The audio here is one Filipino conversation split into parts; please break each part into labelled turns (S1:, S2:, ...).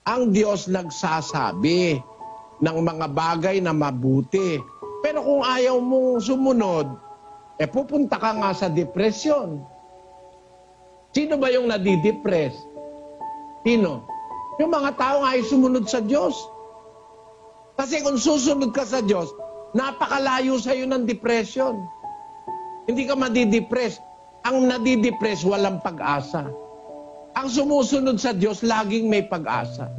S1: ang Diyos nagsasabi ng mga bagay na mabuti. Pero kung ayaw mong sumunod, pupunta ka nga sa depresyon. Sino ba yung nadidepress? Sino? Yung mga tao nga ay sumunod sa Diyos. Kasi kung susunod ka sa Diyos, napakalayo sa iyo ng depression. Hindi ka madidepress. Ang nadidepress, walang pag-asa. Ang sumusunod sa Diyos, laging may pag-asa.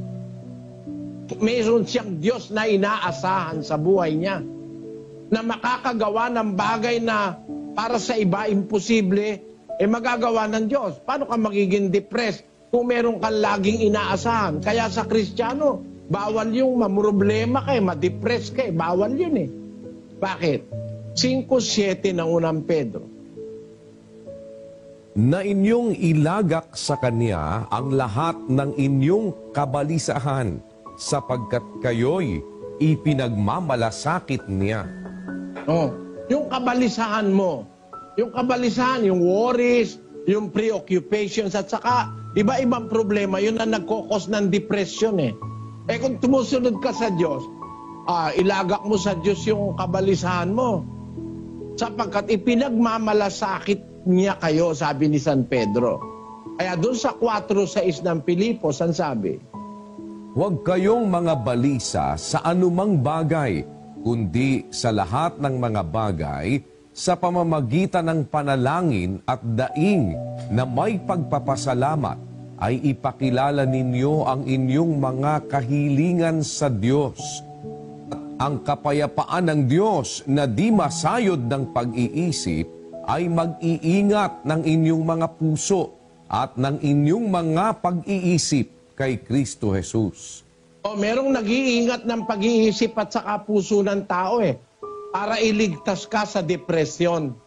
S1: Mayroon siyang Diyos na inaasahan sa buhay niya, na makakagawa ng bagay na para sa iba imposible, magagawa ng Diyos. Paano ka magiging depressed kung meron kang laging inaasahan? Kaya sa Kristiyano, bawal yung mamroblema ka, ma-depress ka, bawal yun eh. Bakit? 5:7 ng unang Pedro.
S2: Na inyong ilagak sa Kanya ang lahat ng inyong kabalisahan, sapagkat kayo'y ipinagmamalasakit niya.
S1: Yung kabalisahan mo, yung worries, yung preoccupations, at saka iba-ibang problema, yun ang nagkokos ng depression eh. Kung tumusunod ka sa Diyos, ilagak mo sa Diyos yung kabalisahan mo. Sapagkat ipinagmamalasakit niya kayo, sabi ni San Pedro. Kaya doon sa 4:6 ng Pilipos, ang sabi,
S2: huwag kayong mga balisa sa anumang bagay, kundi sa lahat ng mga bagay, sa pamamagitan ng panalangin at daing na may pagpapasalamat, ay ipakilala ninyo ang inyong mga kahilingan sa Diyos. At ang kapayapaan ng Diyos na di masayod ng pag-iisip ay mag-iingat ng inyong mga puso at ng inyong mga pag-iisip kay Kristo Jesus.
S1: Merong nag-iingat ng pag-iisip at saka puso ng tao para iligtas ka sa depresyon.